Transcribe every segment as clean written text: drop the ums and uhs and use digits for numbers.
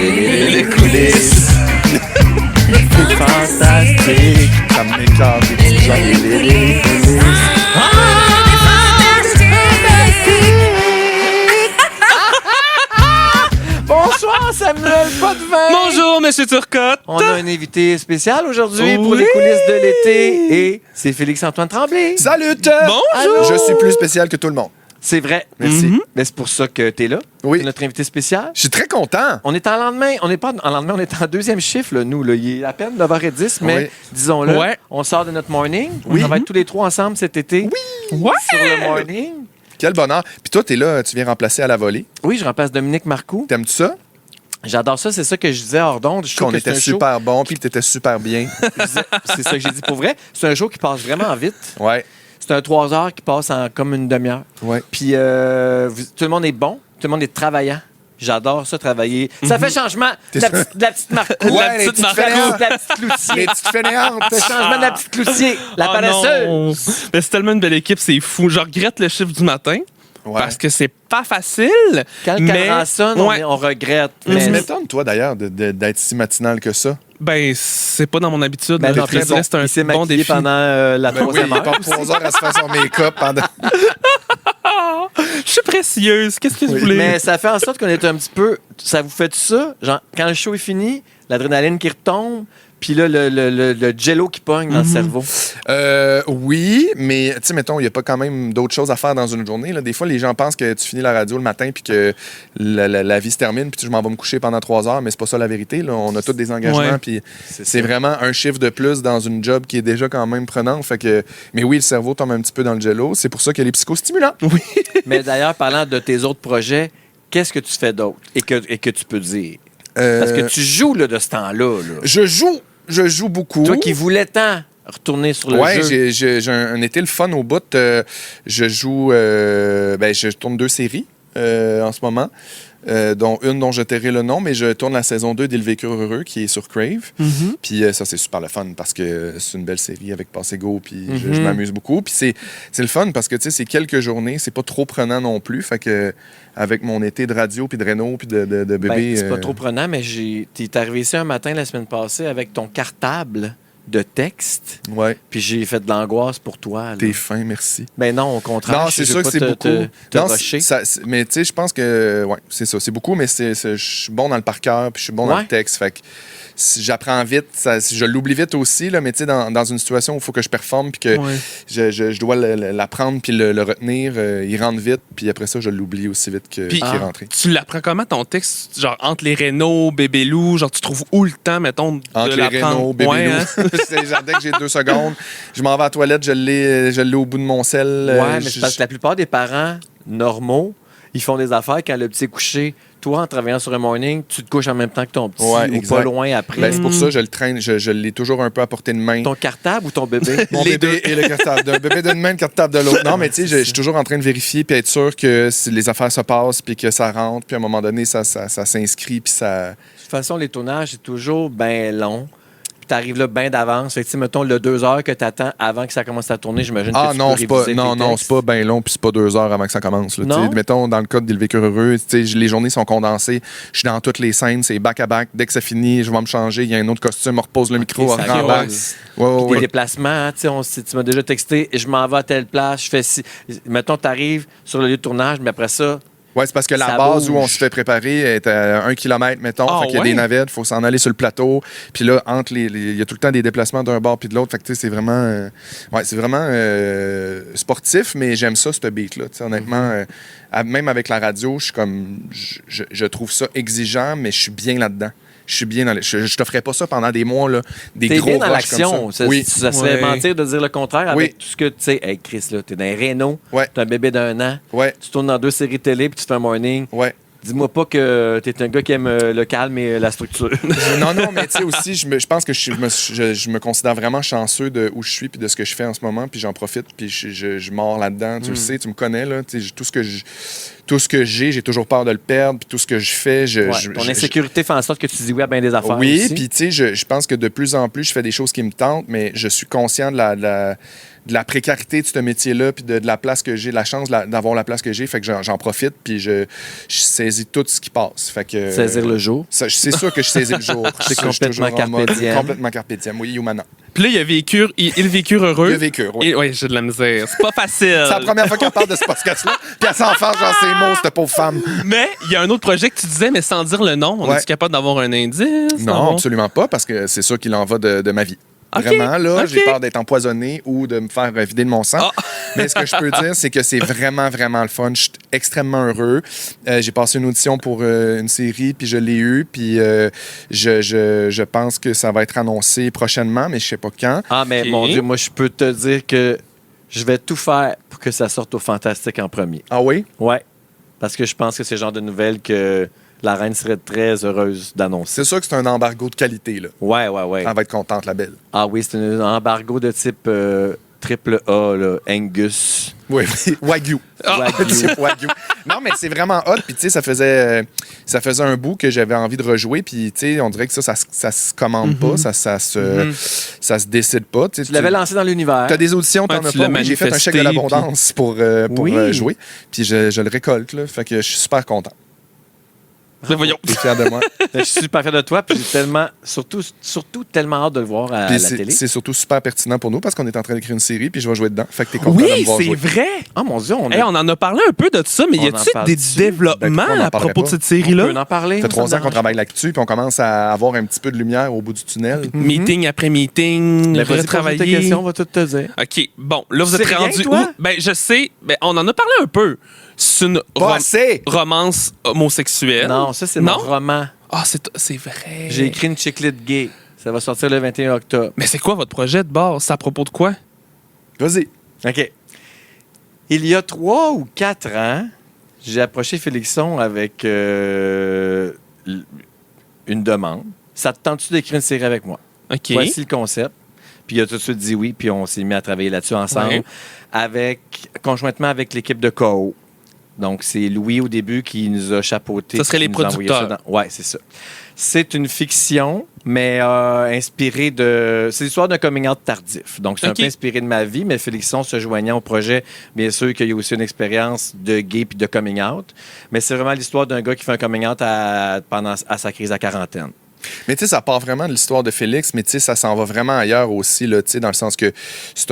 Les coulisses. C'est fantastique. Ça m'éclate des petits gens. Les coulisses. Bonsoir Samuel Potvin. Bonjour, Monsieur Turcotte. On a un invité spécial aujourd'hui pour les coulisses de l'été et c'est Félix-Antoine Tremblay. Salut! Bonjour. Je suis plus spécial que tout le monde. C'est vrai. Merci. Mais c'est pour ça que tu es là. Oui. C'est notre invité spécial. Je suis très content. On est en lendemain. On n'est pas en lendemain, on est en deuxième chiffre, là, nous. Là. Il est à peine 9h10, mais Oui. disons-le, Ouais. on sort de notre morning. Oui. On va être tous les trois ensemble cet été. Ouais. Sur le morning. Quel bonheur. Puis toi, t'es là, tu viens remplacer à la volée. Oui, je remplace Dominique Marcoux. T'aimes-tu ça? J'adore ça. C'est ça que je disais hors d'onde. Je trouve Qu'on que c'est était un show. super bon, puis que t'étais super bien. C'est ça que j'ai dit pour vrai. C'est un show qui passe vraiment vite. Ouais, C'est un 3 heures qui passe en comme une demi-heure. ouais. Puis tout le monde est bon, tout le monde est travaillant. J'adore ça, travailler. Ça fait changement de la petite Marco. Ouais, les petites fainéantes. De la petite Cloutier. Les petites fainéantes. Ça fait changement de la petite Cloutier. La Oh paresseuse. non. Mais c'est tellement une belle équipe, c'est fou. Je regrette le chiffre du matin Ouais. parce que c'est pas facile. Quand le mais cadran sonne, ouais. on regrette. Mais Mais tu m'étonnes, toi, d'ailleurs, d'être si matinal que ça. Ben, c'est pas dans mon habitude. Ben là. non, Je te dirais, c'est un il s'est bon maquillé défi. pendant la Ben oui, troisième il heure. passe 3 heures à se faire son make-up pendant... Je suis précieuse. Qu'est-ce que vous voulez? Mais ça fait en sorte qu'on est un petit peu... Ça vous fait ça? Genre, quand le show est fini, l'adrénaline qui retombe, puis là, le jello qui pogne dans le cerveau. Oui, mais tu sais, mettons, il n'y a pas quand même d'autres choses à faire dans une journée. Là. Des fois, les gens pensent que tu finis la radio le matin puis que la vie se termine puis je m'en vais me coucher pendant 3 heures, mais c'est pas ça la vérité. Là. On a tous des engagements Ouais. puis c'est vraiment un chiffre de plus dans une job qui est déjà quand même prenante. Fait que, mais oui, le cerveau tombe un petit peu dans le jello. C'est pour ça qu'il y a les psychostimulants. Mais d'ailleurs, parlant de tes autres projets, qu'est-ce que tu fais d'autre et que tu peux dire? Parce que tu joues là, de ce temps-là. Là. Je joue beaucoup. Toi qui voulais tant retourner sur le Ouais, jeu. j'ai un été le fun au bout. Je joue, je tourne 2 séries en ce moment, dont une dont je tairai le nom, mais je tourne la saison 2 d'Il Vécure Heureux qui est sur Crave. Puis ça, c'est super le fun parce que c'est une belle série avec Passego, puis je m'amuse beaucoup. Puis c'est le fun parce que tu sais, c'est quelques journées, c'est pas trop prenant non plus. Fait que avec mon été de radio, puis de Renault, puis de bébé. Ben, c'est pas trop prenant, mais t'es arrivé ici un matin la semaine passée avec ton cartable de texte, Ouais, puis j'ai fait de l'angoisse pour toi. Là. t'es fin, merci. Ben non, au contraire. Non, je c'est veux sûr pas que c'est beaucoup. te Non, rusher. mais tu sais, je pense que, ouais, c'est ça. C'est beaucoup, mais je suis bon dans le par cœur, puis je suis bon dans Ouais. le texte. Fait que si j'apprends vite, je l'oublie vite aussi, là, mais tu sais, dans une situation où il faut que je performe, puis que Ouais. je dois l'apprendre, puis le retenir, il rentre vite, puis après ça, je l'oublie aussi vite qu'il Puis- est rentré. Tu l'apprends comment ton texte? Genre entre les Renault, Bébé Lou, genre tu trouves où le temps, mettons, de Entre les l'apprendre? Renault, bébé Ouais, Lou. hein? Dès que j'ai 2 secondes, je m'en vais à la toilette, je l'ai au bout de mon sel. Ouais, mais c'est parce que la plupart des parents normaux, ils font des affaires quand le petit est couché. Toi, en travaillant sur un morning, tu te couches en même temps que ton petit Ouais, ou exact. pas loin après. Ben, c'est pour ça que je le traîne, je l'ai toujours un peu à portée de main. Ton cartable ou ton bébé? Mon Les bébé et le cartable. D'un bébé d'une main, le cartable de l'autre. Non, mais tu sais, je suis toujours en train de vérifier puis être sûr que les affaires se passent puis que ça rentre. Puis à un moment donné, ça s'inscrit puis ça... De toute façon, les tournages, c'est toujours bien long. Puis t'arrives là bien d'avance. Fait que, tu sais, mettons, le 2 heures que t'attends avant que ça commence à tourner, j'imagine Ah que non, tu c'est peux pas, réviser non, tes non, textes. c'est pas bien long puis c'est pas 2 heures avant que ça commence. Là, Non? tu sais. Mettons, dans le cas d'Il Vécure Heureux, tu sais, les journées sont condensées. Je suis dans toutes les scènes, c'est back-à-back. Dès que ça finit, je vais me changer. Il y a un autre costume, on repose le micro, on ça rembarque. cause. Ouais, ouais, Puis des ouais. déplacements, hein, tu sais, tu m'as déjà texté, je m'en vais à telle place, je fais ci. Mettons, t'arrives sur le lieu de tournage, mais après ça, Ouais, c'est parce que la Ça base où bouge. on se fait préparer est à 1 kilomètre, mettons. Ah, fait qu'il y a ouais? des navettes, il faut s'en aller sur le plateau. Puis là, il y a tout le temps des déplacements d'un bord puis de l'autre. Fait que tu sais, c'est vraiment, c'est vraiment sportif, mais j'aime ça, ce beat-là. Tu sais, honnêtement, même avec la radio, je suis comme, je trouve ça exigeant, mais je suis bien là-dedans. Je suis bien dans je te ferais pas ça pendant des mois, là, des t'es gros bien dans rushs comme l'action. ça. Oui. Ça serait Ouais. mentir de dire le contraire avec Oui. tout ce que tu sais. Hey, Chris, là, t'es dans un Renault, Ouais. t'as un bébé d'1 an, Ouais, tu tournes dans 2 séries télé puis tu fais un morning. ouais. Dis-moi pas que t'es un gars qui aime le calme et la structure. Non, mais tu sais aussi, je pense que je me considère vraiment chanceux de où je suis puis de ce que je fais en ce moment, puis j'en profite, puis je mords là-dedans. Tu le sais, tu me connais, là. Tu sais, tout tout ce que j'ai toujours peur de le perdre. Puis tout ce que je fais, ton insécurité fait en sorte que tu dis oui à bien des affaires. Oui, aussi. puis tu sais, je pense que de plus en plus, je fais des choses qui me tentent, mais je suis conscient de la précarité de ce métier-là, puis de la place que j'ai, la chance d'avoir la place que j'ai, fait que j'en profite, puis je saisis tout ce qui passe. Fait que, saisir le jour. C'est sûr que je saisis le jour. C'est Ça, je suis toujours complètement en mode carpe diem. complètement carpe diem. Oui, ou maintenant. Puis là, ils vécurent heureux. Il a vécu, oui. Oui, j'ai de la misère. C'est pas facile. C'est la première fois qu'elle parle de ce podcast-là, puis elle s'enfarge dans ses mots, cette pauvre femme. Mais il y a un autre projet que tu disais, mais sans dire le nom. On Ouais. est-tu capable d'avoir un indice? Non, absolument pas, parce que c'est sûr qu'il en va de ma vie. Ok, Vraiment, là, ok. j'ai peur d'être empoisonné ou de me faire vider de mon sang. Ah. Mais ce que je peux dire, c'est que c'est vraiment, vraiment le fun. Je suis extrêmement heureux. J'ai passé une audition pour une série, puis je l'ai eue. Puis je pense que ça va être annoncé prochainement, mais je sais pas quand. Ah, mais Ok. mon Dieu, moi, je peux te dire que je vais tout faire pour que ça sorte au Fantastique en premier. Ah oui? Ouais. Parce que je pense que c'est le genre de nouvelles que la reine serait très heureuse d'annoncer. C'est sûr que c'est un embargo de qualité, là. Ouais. Elle va être contente, la belle. Ah oui, c'est un embargo de type triple A, là, Angus. Oui, Wagyu. Wagyu. Type Wagyu. Non, mais c'est vraiment hot. Puis, tu sais, ça faisait un bout que j'avais envie de rejouer. Puis, tu sais, on dirait que ça se commande pas. Ça se décide pas. Tu sais, Tu l'avais lancé dans l'univers. Tu as des auditions, t'en Ouais, as tu pas. l'as Moi, j'ai fait un chèque de manifesté, l'abondance pour Oui. jouer. Puis, je le récolte. Là. Fait que je suis super content. Mais voyons. Je suis fier de moi. Je suis super fier de toi, puis j'ai tellement, surtout tellement hâte de le voir à Puis la télé. c'est surtout super pertinent pour nous parce qu'on est en train d'écrire une série. Puis, je vais jouer dedans. Fait que t'es content de Oui, me voir c'est jouer. vrai. Oh mon Dieu, Hey, on en a parlé un peu de ça, mais On y en a-tu parle des dessus? développements Ben, pourquoi on en à propos parlerait de cette on peut série-là? en parler. Ça fait 3 ans qu'on travaille là-dessus. Puis, on commence à avoir un petit peu de lumière au bout du tunnel. Meeting après meeting, Mais vas-y, pose tes retravailler. questions, on va tout te dire. OK, bon, là, vous Tu êtes sais rien, rendu toi? où? Ben, je sais. Ben, on en a parlé un peu. C'est une Pas assez! romance homosexuelle. Non, ça, c'est Non? mon roman. Ah, c'est vrai. J'ai écrit une chiclette gay. Ça va sortir le 21 octobre. Mais c'est quoi votre projet de base? C'est à propos de quoi? Vas-y. OK. Il y a 3 ou 4 ans, j'ai approché Félixon avec une demande. Ça te tente-tu d'écrire une série avec moi? OK. Voici le concept. Puis il a tout de suite dit oui, puis on s'est mis à travailler là-dessus ensemble, Ouais. conjointement avec l'équipe de KO. Donc, c'est Louis, au début, qui nous a chapeauté. Ça serait qui les nous a envoyé producteurs. Oui, c'est ça. C'est une fiction, mais inspirée de... C'est l'histoire d'un coming-out tardif. Donc, c'est OK. un peu inspiré de ma vie, mais Félixon se joignant au projet, bien sûr qu'il y a aussi une expérience de gay puis de coming-out. Mais c'est vraiment l'histoire d'un gars qui fait un coming-out pendant sa crise à quarantaine. Mais tu sais, ça part vraiment de l'histoire de Félix, mais tu sais, ça s'en va vraiment ailleurs aussi, là, tu sais, dans le sens que c'est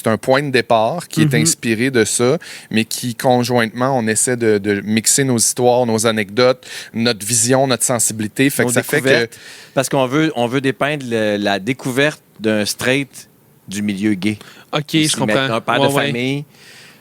un point de départ qui est inspiré de ça, mais qui, conjointement, on essaie de mixer nos histoires, nos anecdotes, notre vision, notre sensibilité. Fait que Nos ça fait que... découvertes. Parce qu'on veut dépeindre la découverte d'un straight du milieu gay. OK, Aussi, je comprends. Un père Ouais, de ouais. famille.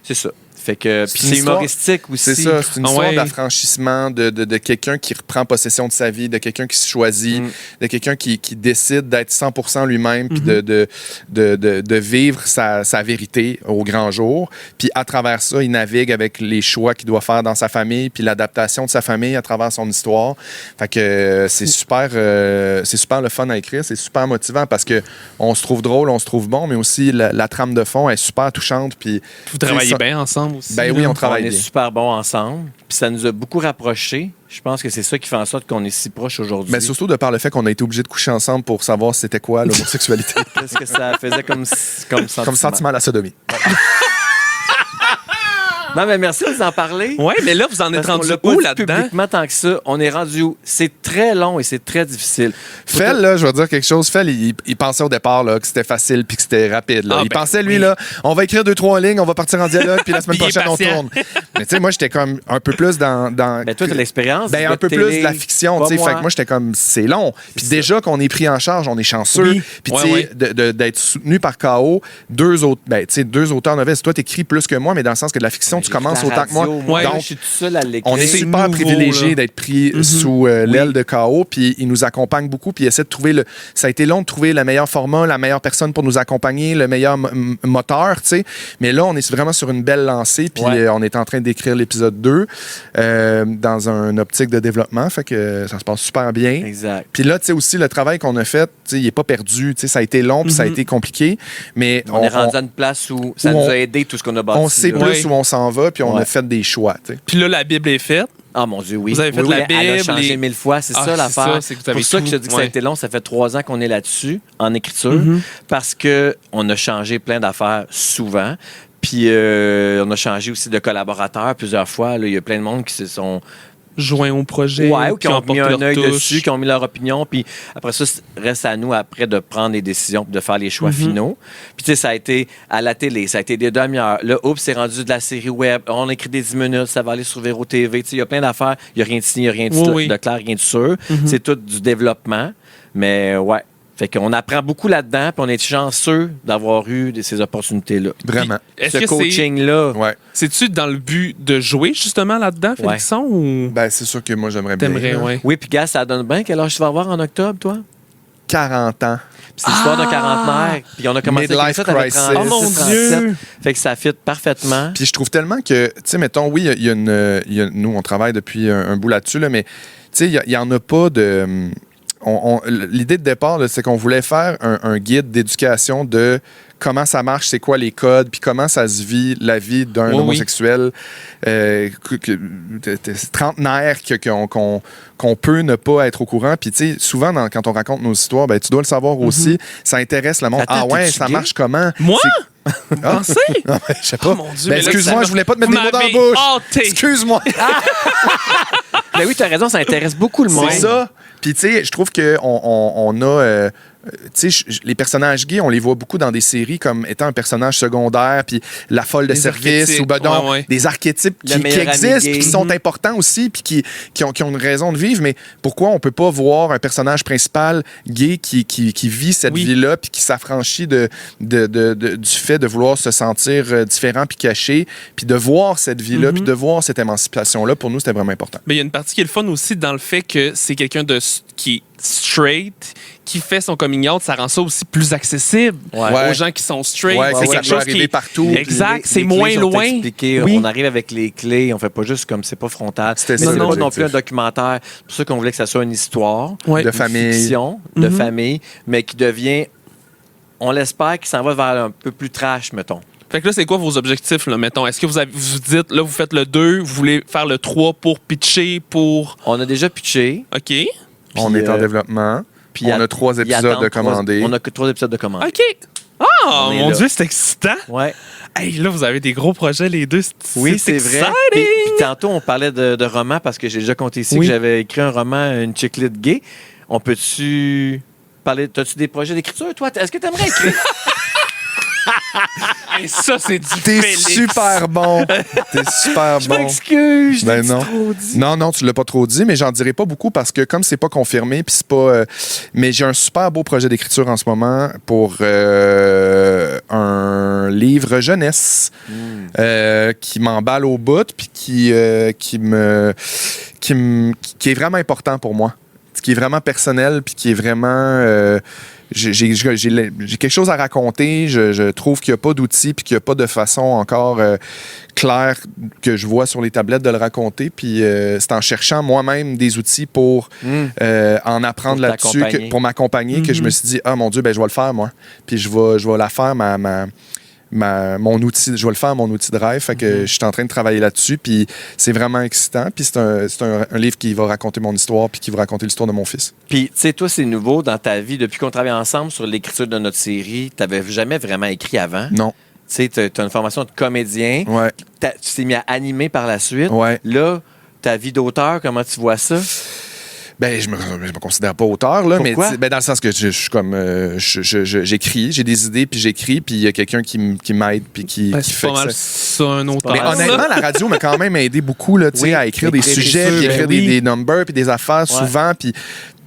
C'est ça. Fait que, puis une c'est histoire- humoristique aussi. C'est ça, c'est une Ah histoire ouais. d'affranchissement, de quelqu'un qui reprend possession de sa vie, de quelqu'un qui se choisit, de quelqu'un qui décide d'être 100% lui-même, puis de vivre sa vérité au grand jour. Puis à travers ça, il navigue avec les choix qu'il doit faire dans sa famille, puis l'adaptation de sa famille à travers son histoire. Fait que c'est super le fun à écrire, c'est super motivant parce que on se trouve drôle, on se trouve bon, mais aussi la trame de fond est super touchante. Puis Vous travaillez ça- bien ensemble aussi. Ben oui, là. on travaille On est bien. super bons ensemble. Puis ça nous a beaucoup rapprochés. Je pense que c'est ça qui fait en sorte qu'on est si proches aujourd'hui. Mais surtout de par le fait qu'on a été obligé de coucher ensemble pour savoir c'était quoi l'homosexualité. Qu'est-ce que ça faisait comme sentiment? Comme sentiment à la sodomie. Non, mais merci de nous en parler. Ouais, mais là, vous en êtes Parce qu'on rendu l'a pas où dit là-dedans? publiquement tant que ça. On est rendu où? C'est très long et c'est très difficile. Fel, là, je vais dire quelque chose. Fel, il pensait au départ là, que c'était facile puis que c'était rapide. Là. Ah, Il ben, pensait, lui, oui. là, on va écrire 2-3 lignes, on va partir en dialogue, puis la semaine Puis il est prochaine, on patient. tourne. Mais tu sais, moi, j'étais comme un peu plus dans Ben, toi, tu as l'expérience. Ben, de un peu télé, plus de la fiction, pas tu sais. Fait que moi, j'étais comme, c'est long. Puis déjà qu'on est pris en charge, on est chanceux. Oui. Puis, Ouais, tu sais, ouais. d'être soutenu par KO, deux auteurs novices. Toi, t'écris plus que moi, mais dans le sens que de la fiction, tu J'ai fait commences la autant que moi. radio, Ouais. Donc, Donc, je suis tout seul à l'écrire. on est C'est super nouveau, privilégié là. d'être pris sous l'aile de KO, puis il nous accompagne beaucoup, puis il essaie de trouver ça a été long de trouver le meilleur format, la meilleure personne pour nous accompagner, le meilleur moteur, tu sais. Mais là, on est vraiment sur une belle lancée, puis Ouais. on est en train d'écrire l'épisode 2 dans un optique de développement, fait que ça se passe super bien. Exact. Puis là, tu sais, aussi, le travail qu'on a fait, il n'est pas perdu. Tu sais, ça a été long, puis ça a été compliqué, mais On est rendu à une place où ça où nous on- a aidé tout ce qu'on a bâti. on sait là. plus où on s'en va, puis on a Ouais. fait des choix. Tu sais. Puis là, la Bible est faite. Ah mon Dieu, oui. Vous avez fait Oui, la oui, Elle a Bible changé et- 1000 fois. C'est Ah, ça c'est l'affaire. ça, c'est que vous avez pour ça tout. que je te dis que ça a Ouais. été long. Ça fait 3 ans qu'on est là-dessus, en écriture, parce qu'on a changé plein d'affaires souvent. Puis on a changé aussi de collaborateurs plusieurs fois. Là. Il y a plein de monde qui se sont... Joints au projet. Ouais, ou qui ont mis apporté un leur œil touche. dessus, qui ont mis leur opinion. Puis après ça, reste à nous après de prendre des décisions, puis de faire les choix finaux. Puis tu sais, ça a été à la télé, ça a été des demi-heures. Là, oups, c'est rendu de la série web. On a écrit des 10 minutes, ça va aller sur Véro TV. Tu sais, il y a plein d'affaires. Il n'y a rien de signé, il n'y a rien de, Oui, oui. de clair, rien de sûr. C'est tout du développement. Mais ouais. Fait qu'on apprend beaucoup là-dedans, puis on est chanceux d'avoir eu ces opportunités-là. Vraiment. Est-ce Ce que coaching-là, Ouais. c'est-tu dans le but de jouer justement là-dedans, Félixon, ou Ben, c'est sûr que moi, j'aimerais bien. t'aimerais, là. ouais. oui, puis gars, ça donne bien. Quel âge tu vas avoir en octobre, toi? 40 ans. Puis c'est l'histoire d'un quarantenaire. Puis on a commencé à écrire ça, t'avais Midlife 36, crisis. Oh mon 37. Dieu! Fait que ça fit parfaitement. Puis je trouve tellement que, tu sais, mettons, oui, nous, on travaille depuis un bout là-dessus, là, mais tu sais, il n'y en a pas de. L'idée de départ, là, c'est qu'on voulait faire un guide d'éducation de comment ça marche, c'est quoi les codes, puis comment ça se vit la vie d'un Oui, homosexuel trentenaire qu'on peut ne pas être au courant. Puis tu sais, souvent, quand on raconte nos histoires, ben, tu dois le savoir aussi. Ça intéresse le monde. Attends, Ah ouais, t'es-tu ça gay? marche comment? Moi? Ah. Pensez? Non, ben, je sais pas. Oh mon Dieu, Ben, mais là, excuse-moi, ça je voulais pas te mettre des mots dans la m'avez bouche. hâté. Excuse-moi. Ben oui, t'as raison, ça intéresse beaucoup le monde. C'est ça. Puis, tu sais, je trouve qu'on a. Tu sais, les personnages gays, on les voit beaucoup dans des séries comme étant un personnage secondaire, puis la folle de Des service, archétypes, ou ben non, ouais, ouais. des archétypes Le qui meilleur ami existent, gay. puis qui sont importants aussi, puis qui ont une raison de vivre. Mais pourquoi on peut pas voir un personnage principal gay qui vit cette Oui. vie-là, puis qui s'affranchit du fait de vouloir se sentir différent, puis caché, puis de voir cette vie-là, puis de voir cette émancipation-là, pour nous, c'était vraiment important. Mais il y a une partie qui est le fun aussi dans le fait que c'est quelqu'un qui est straight, qui fait son coming out, ça rend ça aussi plus accessible Ouais. aux gens qui sont straight. Ouais, c'est ça quelque peut chose arriver qui est... partout. Exact, c'est Les moins clés sont loin. expliquées. Oui. On arrive avec les clés, on fait pas juste comme c'est pas frontal. C'était Mais ça, c'est pas non l'objectif. plus un documentaire. C'est pour ça qu'on voulait que ça soit une histoire, Ouais. De une famille. fiction, de famille, mais qui devient, on l'espère, qui s'en va vers un peu plus trash, mettons. Fait que là, c'est quoi vos objectifs, là, mettons? Est-ce que vous dites, là, vous faites le 2, vous voulez faire le 3 pour pitcher, pour... On a déjà pitché. OK. On Puis, est en développement. Puis On a 3 ils épisodes attendent de commandés. On a que 3 épisodes de commandés. OK. Ah, On est mon là. Dieu, c'est excitant. Ouais. Hey, là, vous avez des gros projets, les deux. Oui, c'est vrai. exciting. Puis tantôt, on parlait de romans parce que j'ai déjà compté ici Oui. que j'avais écrit un roman, une chick-lit gay. On peut-tu parler... T'as-tu des projets d'écriture, toi? Est-ce que t'aimerais écrire? Hey, ça, c'est du T'es Félix. super bon. T'es super Je bon. m'excuse, je Ben l'ai non. trop dit. Non, tu l'as pas trop dit, mais j'en dirai pas beaucoup parce que comme c'est pas confirmé, puis c'est pas. Mais j'ai un super beau projet d'écriture en ce moment pour un livre jeunesse qui m'emballe au bout, puis qui est vraiment important pour moi, qui est vraiment personnel, puis qui est vraiment. J'ai quelque chose à raconter. Je trouve qu'il n'y a pas d'outils puis qu'il n'y a pas de façon encore claire que je vois sur les tablettes de le raconter. Puis c'est en cherchant moi-même des outils pour en apprendre Pour là-dessus, t'accompagner. pour m'accompagner, que je me suis dit, ah mon Dieu, ben, je vais le faire moi. Puis je vais la faire mon outil, je vais le faire mon outil de rêve. Fait que je suis en train de travailler là-dessus. Puis c'est vraiment excitant. Puis c'est un livre qui va raconter mon histoire puis qui va raconter l'histoire de mon fils. Puis, tu sais, toi, c'est nouveau dans ta vie. Depuis qu'on travaille ensemble sur l'écriture de notre série, tu n'avais jamais vraiment écrit avant. Non. Tu sais, tu as une formation de comédien. Ouais. Tu t'es mis à animer par la suite. Ouais. Là, ta vie d'auteur, comment tu vois ça? Ben, je me considère pas auteur, là, mais Pourquoi? ben, dans le sens que je suis comme. J'écris, j'ai des idées, puis j'écris, puis il y a quelqu'un qui m'aide, puis qui Ben, fait c'est pas que mal ça. ça, un auteur. Mais honnêtement, la radio m'a quand même aidé beaucoup là, tu sais, Oui, à écrire des écrire des sujets, puis sujets, écrire oui. des numbers, puis des affaires souvent. Puis,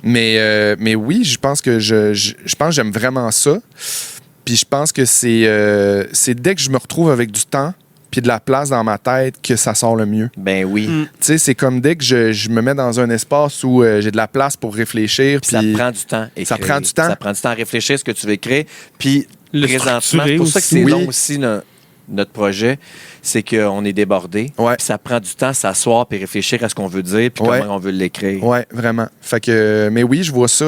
mais oui, je pense que je pense que j'aime vraiment ça. Puis je pense que c'est dès que je me retrouve avec du temps puis de la place dans ma tête que ça sort le mieux. Ben oui. Mm. Tu sais, c'est comme dès que je me mets dans un espace où j'ai de la place pour réfléchir. Puis ça puis- prend du temps. Ça écrire. prend du temps. Ça prend du temps à réfléchir à ce que tu veux écrire. Puis Le présentement, structurer c'est pour ça que c'est aussi. long Oui. aussi notre projet, c'est qu'on est débordé. Ouais. Puis ça prend du temps s'asseoir puis réfléchir à ce qu'on veut dire puis Ouais. comment on veut l'écrire. Oui, vraiment. Fait que, mais oui, je vois ça.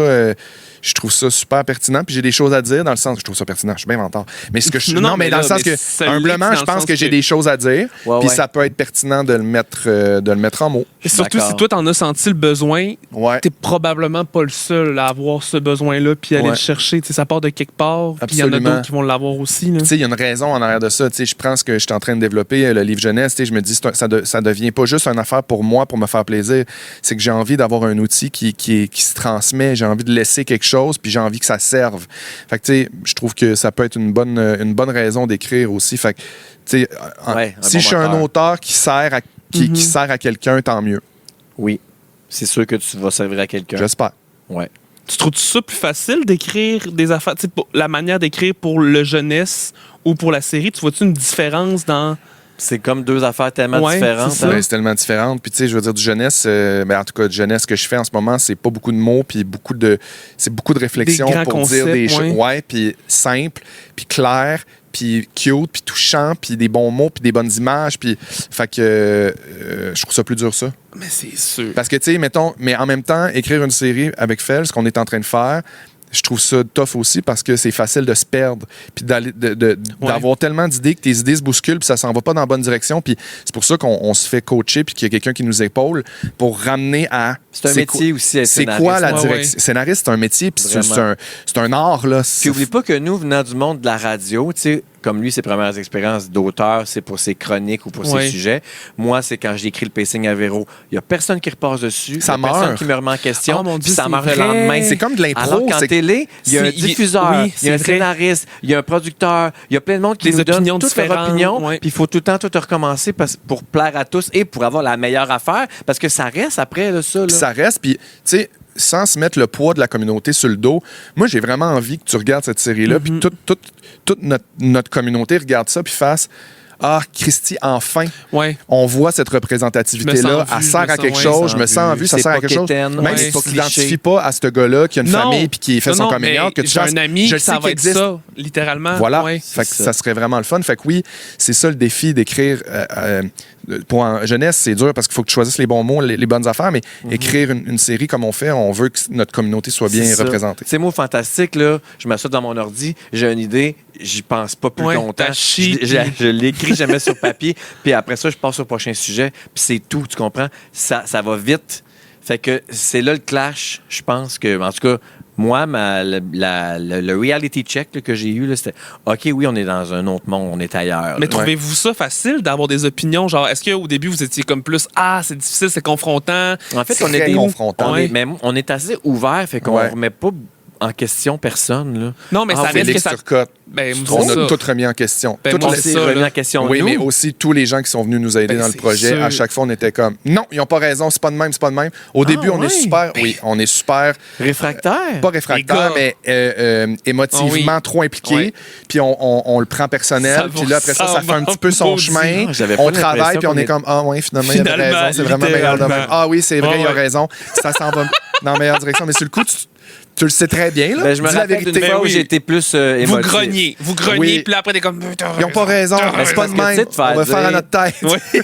Je trouve ça super pertinent. Puis j'ai des choses à dire dans le sens. Je trouve ça pertinent. Je suis bien menteur. Mais ce que je. Non, mais mais dans le là, sens mais que, ça l'est humblement, dans je le pense sens que j'ai que- des choses à dire. Ouais, Puis ouais. ça peut être pertinent de le mettre en mots. Et surtout, D'accord. si toi, t'en as senti le besoin, Ouais. t'es probablement pas le seul à avoir ce besoin-là puis aller Ouais. le chercher. Tu sais, ça part de quelque part. Puis il y en a Absolument. d'autres qui vont l'avoir aussi. Là. Tu sais, il y a une raison en arrière de ça. Tu sais, je prends ce que je suis en train de développer, le livre jeunesse. Tu sais, je me dis, ça devient pas juste une affaire pour moi, pour me faire plaisir. C'est que j'ai envie d'avoir un outil qui se transmet. J'ai envie de laisser quelque chose, puis j'ai envie que ça serve. Fait que, tu sais, je trouve que ça peut être une bonne raison d'écrire aussi. Fait que, tu sais, Ouais, un si bon je suis un moteur. auteur qui sert qui sert à quelqu'un, tant mieux. Oui. C'est sûr que tu vas servir à quelqu'un. J'espère. Ouais. Tu trouves ça plus facile d'écrire des affaires, tu sais, la manière d'écrire pour le jeunesse ou pour la série? Tu vois-tu une différence dans... C'est comme deux affaires tellement Ouais, différentes. c'est ça. hein. Ouais, c'est tellement différent. Puis, tu sais, je veux dire, du jeunesse, ben, en tout cas, du jeunesse que je fais en ce moment, c'est pas beaucoup de mots, puis c'est beaucoup de réflexion Des grands pour dire des concepts, choses. ouais. Ouais, puis simple, puis clair, puis cute, puis touchant, puis des bons mots, puis des bonnes images. Puis, fait que je trouve ça plus dur, ça. Mais c'est sûr. Parce que, tu sais, mettons, mais en même temps, écrire une série avec Fel, ce qu'on est en train de faire, je trouve ça tough aussi parce que c'est facile de se perdre puis d'avoir tellement d'idées que tes idées se bousculent puis ça s'en va pas dans la bonne direction. Puis c'est pour ça qu'on se fait coacher puis qu'il y a quelqu'un qui nous épaule pour ramener à... C'est un métier aussi, être C'est quoi la scénariste. direction? Scénariste, c'est un métier puis Vraiment. c'est un art, là. Puis oublie pas que nous, venant du monde de la radio, tu sais, comme lui, ses premières expériences d'auteur, c'est pour ses chroniques ou pour Ouais. ses sujets. Moi, c'est quand j'ai écrit le pacing à Véro. Il n'y a personne qui repasse dessus. Ça Il y a personne meurt. qui me remet en question. Oh mon puis Dieu, ça c'est meurt le vrai. lendemain. C'est comme de l'impro. Alors qu'en c'est- télé, il y a un C'est- diffuseur, oui, il y a un c'est vrai. scénariste, il y a un producteur, il y a plein de monde qui Des nous donne opinions toutes leurs différentes, opinions. ouais. Puis il faut tout le temps tout recommencer pour plaire à tous et pour avoir la meilleure affaire. Parce que ça reste après, là, ça. Là. Puis ça reste, puis, tu sais, sans se mettre le poids de la communauté sur le dos, moi, j'ai vraiment envie que tu regardes cette série-là, puis toute notre communauté regarde ça, puis fasse « Ah, Christy, enfin, Ouais. on voit cette Je me représentativité-là, sens elle vu, sert je me à quelque sens- chose, ouais, je me sens vu, ça C'est sert à pas quelque chose. quétaine, Même ouais, si c'est tu pas t'identifies cliché. pas à ce gars-là qui a une Non. famille puis qui fait son coming mais out, que tu j'ai fasses, un ami, je ça sais va qu'il être existe. ça, littéralement. Voilà. Ouais. Fait que c'est ça ça. serait vraiment le fun. Fait que oui, c'est ça le défi d'écrire. Pour en jeunesse, c'est dur parce qu'il faut que tu choisisses les bons mots, les bonnes affaires, mais écrire une série comme on fait, on veut que notre communauté soit bien C'est ça. représentée. Ces mots fantastiques, là, je m'assois dans mon ordi, j'ai une idée, j'y pense pas plus Ouais, longtemps. t'as chié, Je l'écris jamais sur papier, puis après ça, je passe au prochain sujet, puis c'est tout, tu comprends? Ça va vite. Fait que c'est là le clash, je pense que, en tout cas, moi, le reality check là, que j'ai eu, là, c'était OK, oui, on est dans un autre monde, on est ailleurs. Mais là. trouvez-vous ça facile d'avoir des opinions? Genre, est-ce qu'au début, vous étiez comme plus « Ah, c'est difficile, c'est confrontant. En fait, C'est on est très des confrontant. mais on est assez ouvert, fait qu'on Ouais. remet pas en question personne. Là. » Non, mais Ah, ça reste que Félix ça... Turcotte, Ben, on c'est a ça. tout remis en question. Ben, Toutes moi, On les- c'est s'est ça, remis là. en question, Oui, nous. mais aussi tous les gens qui sont venus nous aider Ben, dans le c'est projet, sûr. à chaque fois, on était comme non, ils n'ont pas raison, c'est pas de même, c'est pas de même. Au début, on ouais? est super, oui, on est super, Réfractaire? pas réfractaire, Les mais émotivement Ah oui. trop impliqué. Ouais. Puis on le prend personnel. Ça Puis là, après ça fait un petit peu son maudit. chemin. Ah, j'avais pas On travaille, l'impression puis on qu'on est est- comme ah, ouais, finalement, il avait Finalement, raison, c'est vraiment meilleur de même. littéralement. Ah oui, c'est vrai, Ah il a ouais. raison. Ça s'en va dans la meilleure direction. Mais sur le coup, tu le sais très bien, là. Ben, je me Dis la rappelle d'une vérité. fois où oui. j'ai été plus Vous émotif. grognez, Oui. puis là, après, t'es comme... Ils n'ont pas raison, mais c'est pas Parce de que, tu même. sais, te faire On va faire à dire- notre tête. Oui.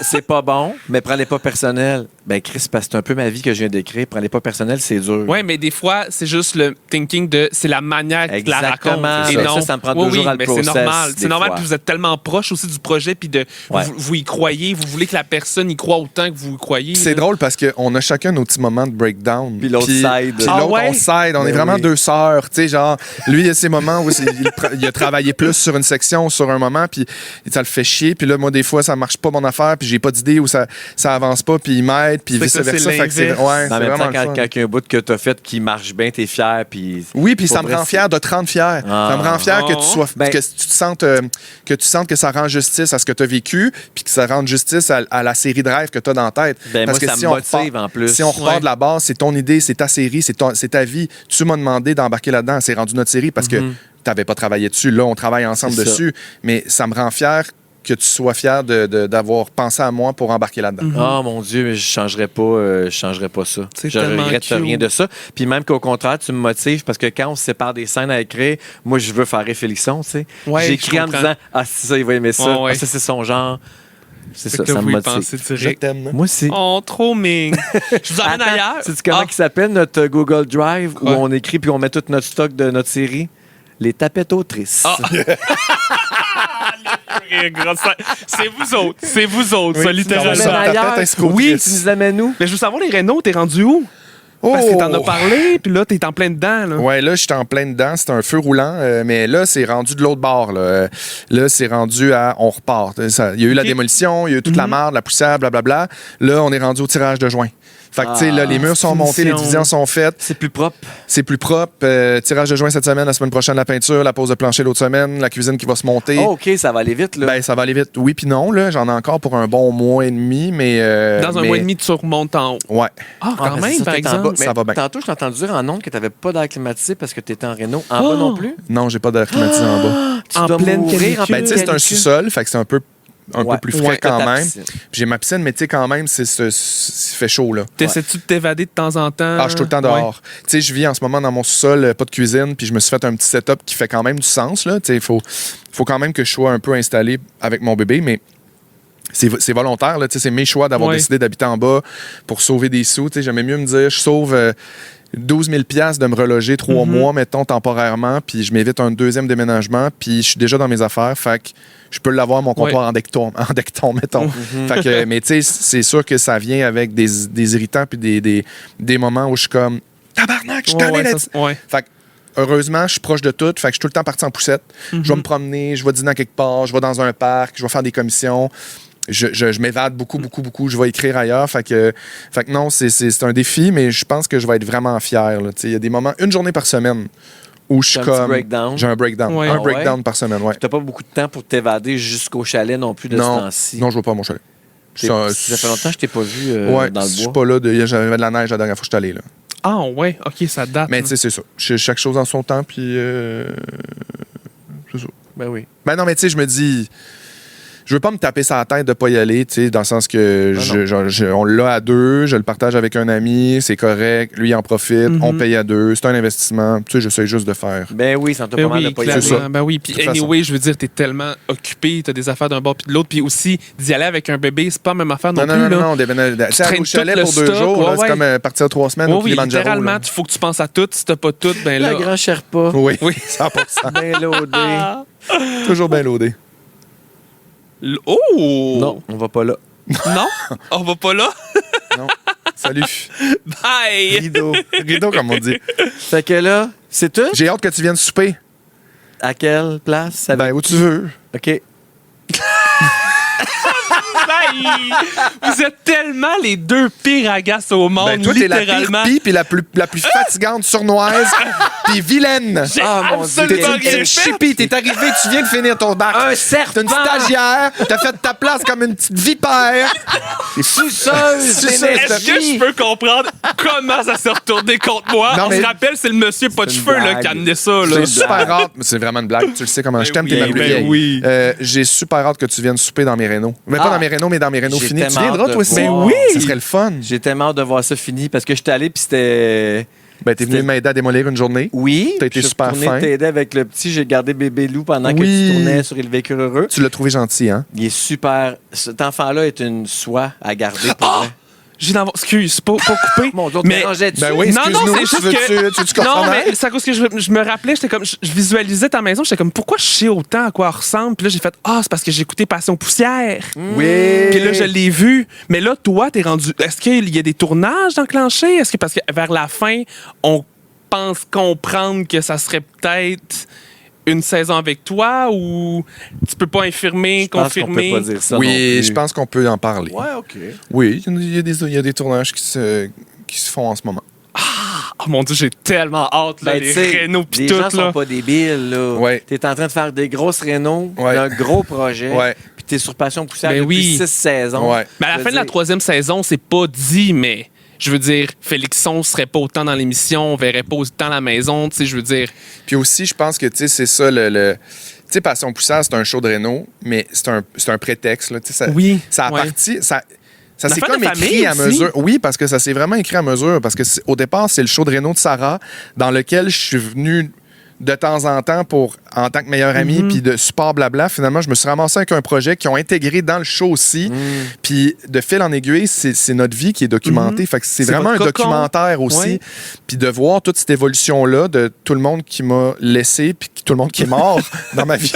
C'est pas bon, mais prends-les pas personnels. Ben, Chris, parce que c'est un peu ma vie que je viens d'écrire. Prends-les pas personnels, c'est dur. Ouais, mais des fois, c'est juste le thinking de... C'est la manière que tu la Exactement. racontes. C'est Et ça. non... Ça me prend Oui, 2 jours à le mais c'est process, normal. des C'est normal, fois. puis vous êtes tellement proche aussi du projet, puis de... Ouais. Vous y croyez, vous voulez que la personne y croit autant que vous y croyez. C'est là. drôle parce qu'on a chacun nos petits moments de breakdown. Puis l'autre side. Puis Ah l'autre, ouais? on side. On Ben est vraiment oui. deux sœurs. Tu sais, genre, lui, il a ses moments où il a travaillé plus sur une section, sur un moment, puis ça le fait chier. Puis là, moi, des fois, ça marche pas mon affaire, puis j'ai pas d'idée où ça avance pas, puis il m'aide, puis C'est ça, vice-versa. c'est Fait que c'est l'inverse. ouais, En c'est même vraiment temps, le fun. quand il y a un bout que tu as fait qui marche bien, tu es fier. Puis Oui, puis Pour ça me vrai, rend fier de te rendre fier. Ah. Ça me rend fier que tu sois, Ben- que tu te sentes, que ça rend justice à ce que tu as vécu, puis que ça rende justice à la série de rêves que tu as dans la tête. Ben, Parce moi, que ça si me on motive repart- en plus. Si on repart Ouais. de la base, c'est ton idée, c'est ta série, c'est ta vie. Tu m'as demandé d'embarquer là-dedans, c'est rendu notre série parce que tu n'avais pas travaillé dessus. Là, on travaille ensemble C'est ça. dessus, mais ça me rend fier que tu sois fier d'avoir pensé à moi pour embarquer là-dedans. Oh mon Dieu, mais je changerais pas ça. C'est Je tellement regrette cute. rien de ça. Puis même qu'au contraire, tu me motives parce que quand on se sépare des scènes à écrire, moi, je veux faire Félixon, tu sais. Ouais, J'écris je en me comprends. disant, ah, c'est ça, il va aimer ça. Ouais. Ah, ça, c'est son genre. C'est ça, Fait que ça vous me y motive. pensez Je direct. t'aime. Moi aussi. Oh, trop ming. Je vous emmène ailleurs. Sais-tu comment Ah, il s'appelle notre Google Drive Quoi? où on écrit puis on met tout notre stock de notre série? Les tapettes autrices. Ah. C'est vous autres. C'est vous autres, Oui, ça, tu Tu nous littéralement. ça. amènes Tapette ailleurs. escrotrice. Oui, tu nous amènes où? Mais je veux savoir, les Renault, t'es rendu où? Parce que t'en as parlé, puis là, t'es en plein dedans. Là. Ouais, là, je suis en plein dedans. C'est un feu roulant. Mais là, c'est rendu de l'autre bord. Là, c'est rendu à on repart. Il y a eu la Ok. démolition, il y a eu toute la marde, la poussière, blablabla. Là, on est rendu au tirage de joint. Fait que, tu sais, là, les murs sont montés, les finition. divisions sont faites. C'est plus propre. C'est plus propre. Tirage de joint cette semaine, la semaine prochaine, la peinture, la pose de plancher l'autre semaine, la cuisine qui va se monter. Oh, OK, ça va aller vite, là. Ben, ça va aller vite. Oui, puis non, là. J'en ai encore pour un bon mois et demi, mais. Dans un mois et demi, tu remontes en haut. Ouais. Ah, quand ben, même, c'est ça, par t'es en exemple. bas. Ça Mais va bien. Tantôt, je t'ai entendu dire en ondes que tu n'avais pas d'air climatisé parce que tu étais en réno. En bas non plus? Non, j'ai pas d'air climatisé en bas. Tu En dois pleine mourir canicule. en Ben, tu sais, c'est un canicule. sous-sol, fait que c'est un peu plus frais Ouais, quand t'as ta même. piscine. Puis j'ai ma piscine, mais tu sais, quand même, il fait chaud, là. T'essaies-tu de t'évader de temps en temps? Ah, je suis tout le temps dehors. Tu sais, je vis en ce moment dans mon sous-sol, pas de cuisine, puis je me suis fait un petit setup qui fait quand même du sens, là. Tu sais, il faut quand même que je sois un peu installé avec mon bébé, mais c'est volontaire, là. Tu sais, c'est mes choix d'avoir Ouais. décidé d'habiter en bas pour sauver des sous. Tu sais, j'aimais mieux me dire, je sauve 12 000 de me reloger 3 mois, mettons, temporairement, puis je m'évite un deuxième déménagement, puis je suis déjà dans mes affaires, fait que je peux l'avoir, mon comptoir en decton, mettons. Fait que, mais tu sais, c'est sûr que ça vient avec des irritants puis des moments où je suis comme tabarnak, je suis tanné là-dessus. Ouais. Fait que, heureusement, je suis proche de tout. Fait que je suis tout le temps parti en poussette. Je vais me promener, je vais dîner à quelque part, je vais dans un parc, je vais faire des commissions. Je m'évade beaucoup. Je vais écrire ailleurs. Fait que non, c'est un défi, mais je pense que je vais être vraiment fier. là. Tu sais, il y a des moments, une journée par semaine, où je suis T'as un petit comme. breakdown. J'ai un breakdown. Ouais. Un Ah ouais? breakdown par semaine, ouais. Tu n'as pas beaucoup de temps pour t'évader jusqu'au chalet non plus de ce Non, temps-ci. non, je vais pas à mon chalet. Ça fait longtemps que je t'ai pas vu Ouais, dans je le suis bois. pas là. J'avais de la neige la dernière fois que je suis allé. Là. Ah, ouais. OK, ça date. Mais tu sais, c'est ça. Chaque chose en son temps, puis. C'est ça. Ben oui. Ben non, mais tu sais, je me dis. Je veux pas me taper sa tête de pas y aller, tu sais, dans le sens que on l'a à deux, je le partage avec un ami, c'est correct, lui il en profite, on paye à deux, c'est un investissement. Tu sais, j'essaie juste de faire. Ben oui, ça en t'a Ben pas mal de oui, pas y clairement. aller. ça. Ben oui, puis De toute anyway, je veux dire, t'es tellement occupé, t'as des affaires d'un bord puis de l'autre, puis aussi, d'y aller avec un bébé, c'est pas la même affaire non, Non, plus, là. on déménage. Tu sais, traînes au chalet tout le pour 2 stock, jours, ouais, là, ouais. c'est comme partir 3 semaines au Oui, Kilimanjaro. littéralement, là. il faut que tu penses à tout. Si t'as pas tout, ben là... Le grand Sherpa. Oui, Oui. 100%. Ben loadé. Toujours bien loadé. Oh! Non, on va pas là. Non? On va pas là? Non. Salut. Bye! Rideau. Rideau, comme on dit. Fait que là, c'est tout? J'ai hâte que tu viennes souper. À quelle place? Avec Ben, où qui? tu veux. OK. Bye! Vous êtes tellement les deux pires agaces au monde, Ben, toi, t'es la pire littéralement. pie, puis la plus fatigante sournoise, puis vilaine. J'ai Ah, mon Dieu. T'es absolument une rien petite fait. chipie, t'es arrivé, tu viens de finir ton bac. Un T'es serpent! une stagiaire, t'as fait ta place comme une petite vipère. Suceuse! Suceuse. Est-ce que je peux comprendre comment ça s'est retourné contre moi? Non, On mais- se rappelle, c'est le monsieur pas de C'est une cheveux là, blague. qui a amené ça. Là. J'ai super hâte. C'est vraiment une blague. Tu le sais comment je t'aime, t'es ma oui, plus ben vieille. oui. J'ai super hâte que tu viennes souper dans mes rénaux. Mais pas Ah. dans mes rénaux, mais dans mes rénaux J'ai finis. Tu tellement viendras, hâte toi de aussi? voir. oui. Ça serait le fun. J'ai tellement hâte de voir ça fini parce que j'étais allé puis c'était... Ben, t'es venu m'aider à démolir une journée. Oui. T'as été je suis super retourné fin. t'aider avec le petit. J'ai gardé bébé Lou pendant que Oui. tu tournais sur Il Vécure Heureux. Tu l'as trouvé gentil, hein? Il est super. Cet enfant-là est une soie à garder pour Ah! vrai. J'ai d'abord... Excuse, pas coupé. Mon Dieu, mais... Ben oui, Non, non, excuse-nous. c'est juste tu veux-tu que... qu'on Non, s'en aille? mais c'est à cause que je me rappelais, j'étais comme... Je visualisais ta maison, j'étais comme, pourquoi je sais autant à quoi elle ressemble? Puis là, j'ai fait, c'est parce que j'ai écouté Passion Poussière. Oui. Puis là, je l'ai vu. Mais là, toi, t'es rendu... Est-ce qu'il y a des tournages enclenchés? Est-ce que parce que vers la fin, on pense comprendre que ça serait peut-être une saison avec toi ou tu peux pas infirmer, Je pense qu'on confirmer? peut pas dire ça non Oui, plus. je pense qu'on peut en parler. Ouais, OK. Oui, il y a des tournages qui se font en ce moment. Oh mon Dieu, j'ai tellement hâte, là, Ben, les tu sais, rénaux pis les tout, gens sont là. pas débiles, là. Ouais. T'es en train de faire des grosses rénaux Ouais. d'un gros projet. Ouais. Puis t'es sur Passion Poussière Ben depuis oui. 6 saisons. Ouais. Mais à la Je fin veux de la dire, 3e saison, c'est pas dit, mais je veux dire, Félixon serait pas autant dans l'émission, on verrait pas autant la maison, tu sais, je veux dire. Puis aussi, je pense que, tu sais, c'est ça, tu sais, Passion Poussière, c'est un show de Renault, mais c'est un prétexte. Là, Oui. Ça a ouais. parti. Ça Une s'est affaire comme de écrit famille à aussi. mesure. Oui, parce que ça s'est vraiment écrit à mesure. Parce que au départ, c'est le show de Renault de Sarah, dans lequel je suis venu de temps en temps en tant que meilleur ami, puis de support blabla. Finalement, je me suis ramassé avec un projet qu'ils ont intégré dans le show aussi. Puis de fil en aiguille, c'est notre vie qui est documentée. Fait que c'est vraiment un votre cocon. documentaire aussi. Ouais. Puis de voir toute cette évolution-là de tout le monde qui m'a laissé, puis tout le monde qui est mort dans ma vie.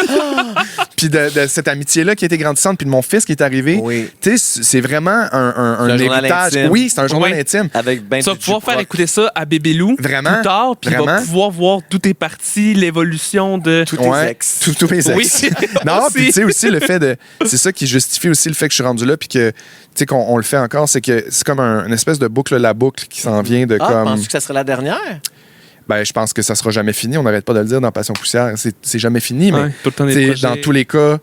Puis de cette amitié-là qui a été grandissante, puis de mon fils qui est arrivé. Oui. Tu sais, c'est vraiment un un journal héritage. intime. Oui, c'est un journal Oui. intime. Avec ben Tu vas du pouvoir jus faire proc. écouter ça à Bébé Lou Vraiment. plus tard, puis il va Vraiment. pouvoir voir d'où t'es parti, l'évolution de... Tous tes ex. Tous mes ex. Oui. Non, Aussi. puis tu sais aussi le fait de. C'est ça qui justifie aussi le fait que je suis rendu là, puis que, tu sais, qu'on le fait encore, c'est que c'est comme une espèce de boucle la boucle qui s'en vient de Ah, comme. penses-tu que ça serait la dernière? Ben, je pense que ça sera jamais fini. On n'arrête pas de le dire dans Passion Poussière. C'est jamais fini, mais Ouais, tout le temps des tu sais, projets. dans tous les cas,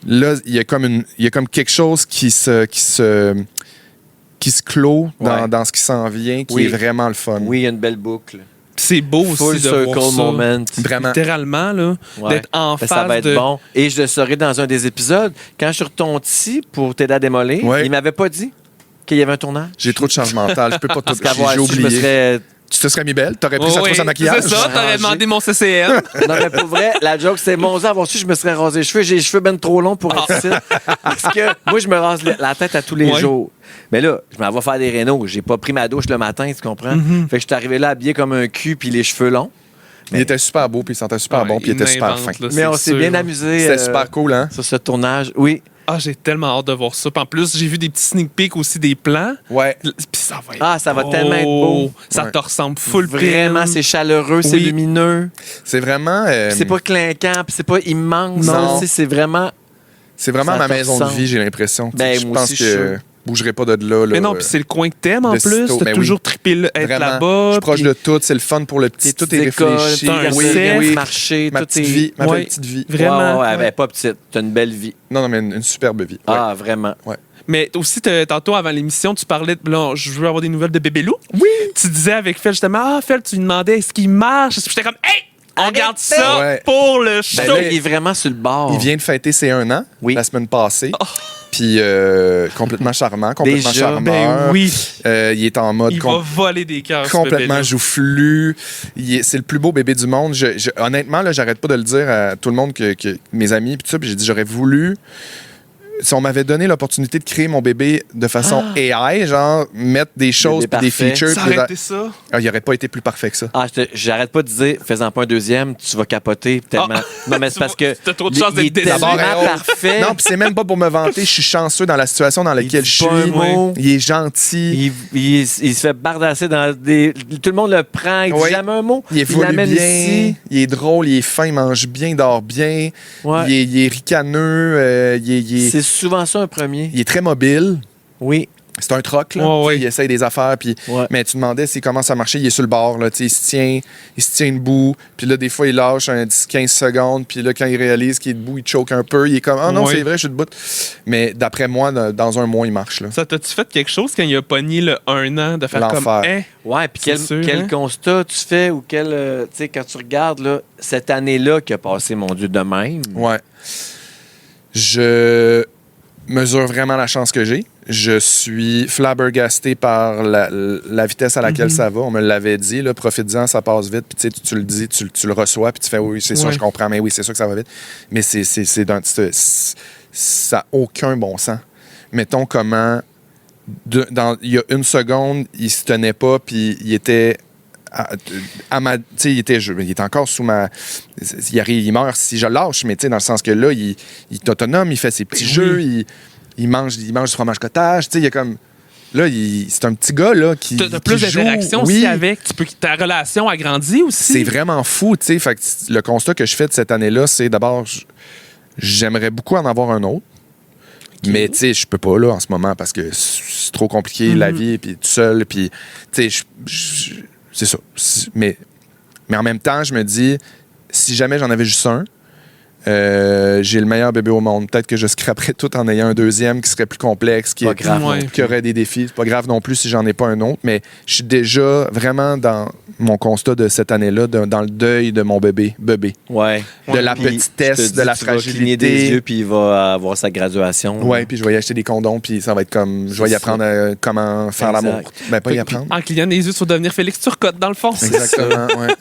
là, il y a comme quelque chose qui se clôt Ouais. dans ce qui s'en vient, qui Oui. est vraiment le fun. Oui, il y a une belle boucle. C'est beau Full aussi de voir circle ça. moment. Vraiment. Littéralement, là, Ouais. d'être en Ben, face ça va être de... bon. Et je le saurai dans un des épisodes. Quand je suis retourné pour t'aider à démolir, Ouais. il m'avait pas dit qu'il y avait un tournage. J'ai trop de charge mentale. Je peux pas tout. Parce qu'avoir J'ai su, je me oublié. serais... Tu te serais mis belle. T'aurais pris Oh, sa oui, trousse à maquillage. c'est ça, t'aurais Rangé. demandé mon CCN. Non, mais pour vrai, la joke, c'est mon Dieu, avoir su, je me serais rasé les cheveux. J'ai les cheveux ben trop longs pour être ici. Parce que moi, je me rase la tête à tous les Ouais. jours. Mais là, je m'en vais faire des rénaux. J'ai pas pris ma douche le matin, tu comprends? Mm-hmm. Fait que je suis arrivé là habillé comme un cul puis les cheveux longs. Il était super beau, puis il sentait super bon, puis il était super fin. Mais on s'est bien amusé C'était super cool, hein? sur ce tournage. Oui. Ah, j'ai tellement hâte de voir ça. Puis en plus, j'ai vu des petits sneak peeks aussi des plans. Ouais. Puis ça va être Ah, ça va tellement être beau. Ça Ouais. te ressemble full Vraiment, pin. c'est chaleureux, c'est Oui. lumineux. C'est vraiment. Puis c'est pas clinquant, puis c'est pas immense. Non. Tu sais, c'est vraiment... C'est vraiment Ça ma te maison de ressemble. vie, j'ai l'impression. Tu sais, Ben, je moi pense aussi, je suis que sûr. je bougerai pas de là. Mais non, puis c'est le coin que t'aimes en de plus. sitôt. T'as Ben toujours oui. trippé être Vraiment. là-bas. Je suis proche puis- de tout, c'est le fun pour le petit. Tes Tout est petites écoles, réfléchi. t'as un Oui, set, oui. marché, Ma tout petite est... vie, ma Ouais. belle petite vie. Vraiment. Ouais, ouais. ben, pas petite. T'as une belle vie. Non, mais une superbe vie. Ouais. Ah, vraiment. Mais aussi, tantôt, avant l'émission, tu parlais de. Là, je veux avoir des nouvelles de Bébé Lou. Oui! Tu disais avec Fel, justement, Fel, tu lui demandais est-ce qu'il marche? J'étais comme, hey! On Arrêtez! garde ça Ouais. pour le show! Ben là, il est vraiment sur le bord. Il vient de fêter ses 1 an Oui. la semaine passée. Puis complètement charmant, complètement Déjà? charmeur. Ben oui, Il est en mode il va voler des cœurs. ce complètement bébé-là. joufflu. C'est le plus beau bébé du monde. Honnêtement, là, j'arrête pas de le dire à tout le monde, que mes amis, puis tout ça. Puis j'ai dit, j'aurais voulu. Si on m'avait donné l'opportunité de créer mon bébé de façon AI, genre mettre des choses, Bébé puis des parfait. features. Ça puis aurait été ça. il aurait pas été plus parfait que ça. Ah, j'arrête pas de dire, fais-en pas un deuxième, tu vas capoter tellement. Non, mais c'est parce que. T'as trop de chance il d'être est déçu. tellement D'abord, parfait. Non, puis c'est même pas pour me vanter. Je suis chanceux dans la situation dans laquelle dit je suis. pas un mot. Il est gentil. Il se fait bardasser dans des. Tout le monde le prend, il dit Oui. jamais un mot. Il évolue l'amène bien, ici. il est drôle, il est fin, il mange bien, il dort bien, Ouais. il est ricaneux, C'est souvent ça un premier. il est très mobile. Oui. C'est un troc, là. Ouais, ouais. Il essaye des affaires, puis... Ouais. Mais tu demandais s'il commence à marcher, il est sur le bord, là, tu sais, il se tient debout, puis là, des fois, il lâche un 10-15 secondes, puis là, quand il réalise qu'il est debout, il choke un peu, il est comme « Ah non, Ouais. c'est vrai, je suis debout. » Mais d'après moi, dans un mois, il marche, là. Ça t'as-tu fait quelque chose quand il a pogné le 1 an de faire comme L'enfer. hein? Ouais, puis C'est sûr, quel hein? constat tu fais ou quel. Tu sais, quand tu regardes, là, cette année-là qui a passé, mon Dieu, de même. Ouais. Je mesure vraiment la chance que j'ai. Je suis flabbergasté par la vitesse à laquelle ça va. On me l'avait dit, là, profite-en, ça passe vite. Puis tu sais, tu le dis, tu le reçois, puis tu fais oui, c'est sûr, Ouais. je comprends, mais oui, c'est sûr que ça va vite. Mais ça n'a aucun bon sens. Mettons comment, il y a une seconde, il se tenait pas, puis il était tu sais, il était encore sous ma... Il meurt si je le lâche, mais tu sais, dans le sens que là, il est autonome, il fait ses petits Oui. jeux, il mange du fromage cottage, tu sais, il y a comme... Là, c'est un petit gars, là, qui T'as plus qui joue. d'interactions Oui, aussi avec. Ta relation a grandi aussi. c'est vraiment fou, tu sais. Fait que le constat que je fais de cette année-là, c'est d'abord, j'aimerais beaucoup en avoir un autre. Mais tu sais, je peux pas là en ce moment parce que c'est trop compliqué, la vie, puis tout seul, puis tu sais, c'est ça. Mais en même temps, je me dis, si jamais j'en avais juste un, j'ai le meilleur bébé au monde. Peut-être que je scraperais tout en ayant un deuxième qui serait plus complexe, Pas grave, qui aurait des défis. C'est pas grave non plus si j'en ai pas un autre, mais je suis déjà vraiment dans mon constat de cette année-là, dans le deuil de mon bébé. Ouais. De la Puis, petitesse, je te de dis, la tu vas cligner des fragilité. yeux, puis il va avoir sa graduation. Ouais, puis je vais y acheter des condoms, puis ça va être comme. Je vais y C'est apprendre comment faire Exact. l'amour. Ben, pas y apprendre. En clignant des yeux, tu vas devenir Félix Turcotte, dans le fond. Exactement, ouais.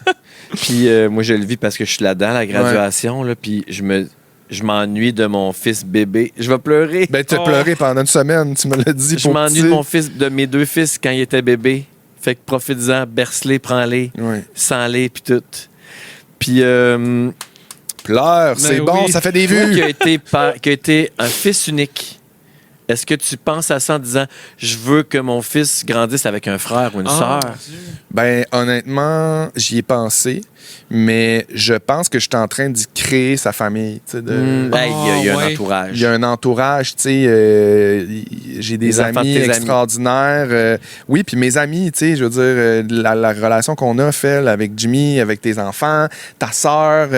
Puis moi, je le vis parce que je suis là-dedans, la graduation, là, puis je m'ennuie de mon fils bébé. Je vais pleurer. Ben, tu as Oh. pleuré pendant une semaine, tu me l'as dit. Je m'ennuie de mes deux fils quand ils étaient bébés. Fait que profite-en, berce-les, prends-les, Ouais. sens-les, puis tout. Puis, Pleure, c'est Ben bon, oui. ça fait des toi vues. qui a été un fils unique, est-ce que tu penses à ça en disant « Je veux que mon fils grandisse avec un frère ou une sœur? Ben, honnêtement, j'y ai pensé, mais je pense que je suis en train d'y créer sa famille. Tu sais, Ben, il y a un ouais. entourage. Il y a un entourage, tu sais, j'ai des Les enfants de amis tes amis. extraordinaires. Oui, puis mes amis, tu sais, je veux dire, la relation qu'on a, Phil, avec Jimmy, avec tes enfants, ta sœur,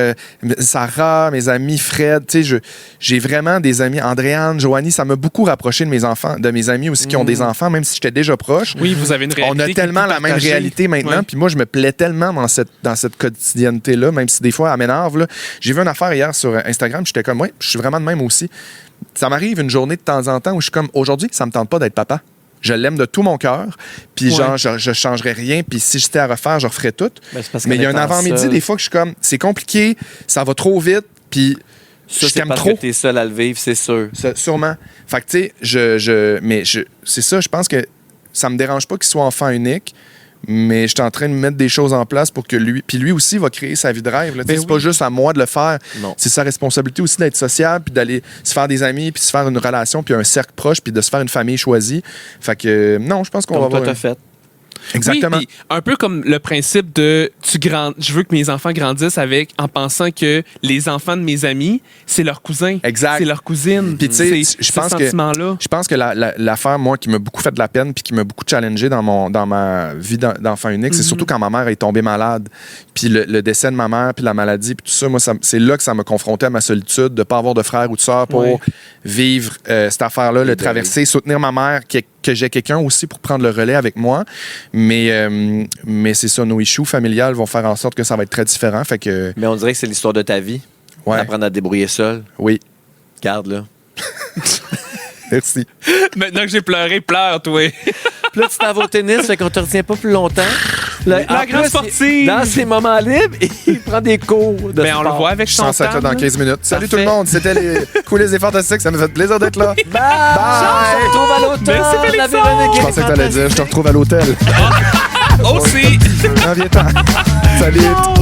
Sarah, mes amis, Fred, tu sais, j'ai vraiment des amis, Andréane, Joanie, ça m'a beaucoup rapproché de mes enfants, de mes amis aussi qui ont des enfants, même si j'étais déjà proche. Oui, vous avez une réalité. On a qui est tellement plus la même partagée. réalité maintenant, Ouais. puis moi, je me plais tellement dans cette quotidienneté-là, même si des fois, elle m'énerve. Là. J'ai vu une affaire hier sur Instagram, j'étais comme, ouais, je suis vraiment de même aussi. Ça m'arrive une journée de temps en temps où je suis comme, aujourd'hui, ça me tente pas d'être papa. Je l'aime de tout mon cœur, puis Ouais. genre, je changerais rien, puis si j'étais à refaire, je referais tout. Ben, c'est parce Mais il y a qu'en un étant avant-midi, seul, des fois, que je suis comme, c'est compliqué, ça va trop vite, puis ça, je c'est t'aime parce trop. que t'es seul à le vivre, c'est sûr. Sûrement. Fait que, tu sais, c'est ça, je pense que ça me dérange pas qu'il soit enfant unique, mais je suis en train de mettre des choses en place pour que lui... Puis lui aussi va créer sa vie de rêve. Là. Tu sais, Ben c'est pas oui. juste à moi de le faire. Non. C'est sa responsabilité aussi d'être sociable, puis d'aller se faire des amis, puis se faire une relation, puis un cercle proche, puis de se faire une famille choisie. Fait que, non, je pense qu'on va Comme toi, avoir... t'as fait. Exactement. Oui, puis un peu comme le principe de je veux que mes enfants grandissent en pensant que les enfants de mes amis, c'est leurs cousins. Exact. C'est leurs cousines. Puis tu sais, C'est je ce pense que sentiment-là. je pense que l'affaire, moi, qui m'a beaucoup fait de la peine puis qui m'a beaucoup challengé dans ma vie d'enfant unique, c'est surtout quand ma mère est tombée malade. Puis le décès de ma mère, puis la maladie, puis tout ça, moi, c'est là que ça m'a confronté à ma solitude, de ne pas avoir de frère ou de sœur pour Ouais. vivre cette affaire-là, le traverser, soutenir ma mère, que j'ai quelqu'un aussi pour prendre le relais avec moi. Mais c'est ça, nos issues familiales vont faire en sorte que ça va être très différent. Fait que, Mais on dirait que c'est l'histoire de ta vie. ouais, Apprendre à te débrouiller seul. oui, Garde, là. merci. Maintenant que j'ai pleuré, pleure, toi. Puis là, tu t'en vas au tennis, fait qu'on te retient pas plus longtemps. Là, La en grande plus, sportive. Dans ses moments libres, il prend des cours de Ben, on le sport. voit avec Je suis son censé être là dans table. 15 minutes. Salut tout le Parfait. monde, c'était les Coulés et Fantastiques. Ça nous fait plaisir d'être là. Bye! On se retrouve à l'automne. Merci, Félixon. La Véronique Je et pensais les que t'allais dire, je te retrouve à l'hôtel. Aussi. Non, viens-t'en. Salut.